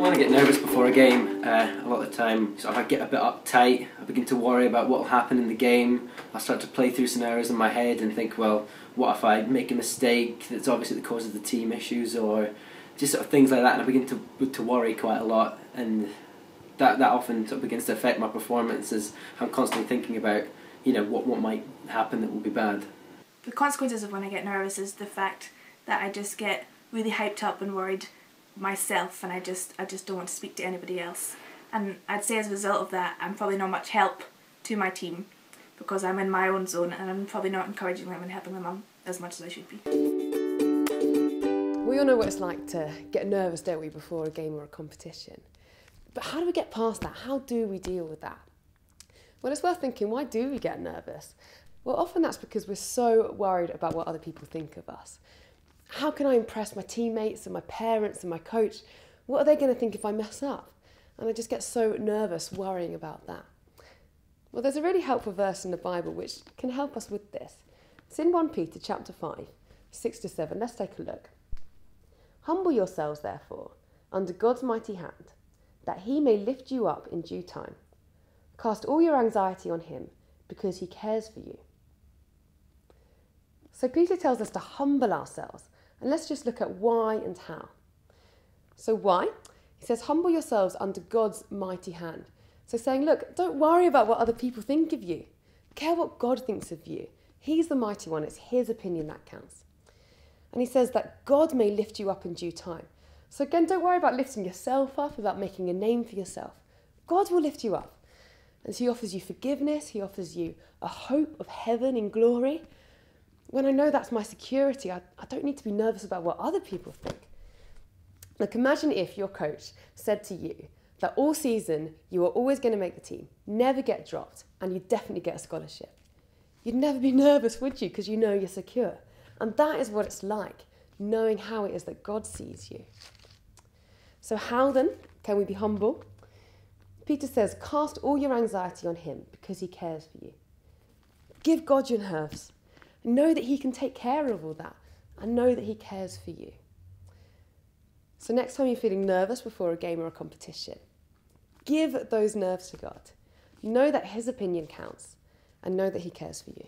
When I get nervous before a game, a lot of the time I get a bit uptight, I begin to worry about what will happen in the game. I start to play through scenarios in my head and think, well, what if I make a mistake that's obviously the cause of the team issues, or just sort of things like that, and I begin to worry quite a lot, and that often sort of begins to affect my performance as I'm constantly thinking about, you know, what might happen that will be bad. The consequences of when I get nervous is the fact that I just get really hyped up and worried myself, and I just don't want to speak to anybody else. And I'd say as a result of that, I'm probably not much help to my team because I'm in my own zone, and I'm probably not encouraging them and helping them on as much as I should be. We all know what it's like to get nervous, don't we, before a game or a competition. But how do we get past that? How do we deal with that? Well, it's worth thinking, why do we get nervous? Well, often that's because we're so worried about what other people think of us. How can I impress my teammates and my parents and my coach? What are they going to think if I mess up? And I just get so nervous worrying about that. Well, there's a really helpful verse in the Bible which can help us with this. It's in 1 Peter chapter 5, 6-7. Let's take a look. Humble yourselves, therefore, under God's mighty hand, that he may lift you up in due time. Cast all your anxiety on him, because he cares for you. So Peter tells us to humble ourselves, and let's just look at why and how. So why? He says, humble yourselves under God's mighty hand. So saying, look, don't worry about what other people think of you. Care what God thinks of you. He's the mighty one. It's his opinion that counts. And he says that God may lift you up in due time. So again, don't worry about lifting yourself up, about making a name for yourself. God will lift you up. And so he offers you forgiveness. He offers you a hope of heaven in glory. When I know that's my security, I don't need to be nervous about what other people think. Look, imagine if your coach said to you that all season you are always going to make the team, never get dropped, and you'd definitely get a scholarship. You'd never be nervous, would you? Because you know you're secure. And that is what it's like, knowing how it is that God sees you. So how then can we be humble? Peter says, cast all your anxiety on him because he cares for you. Give God your nerves. Know that he can take care of all that, and know that he cares for you. So next time you're feeling nervous before a game or a competition, give those nerves to God. Know that his opinion counts, and know that he cares for you.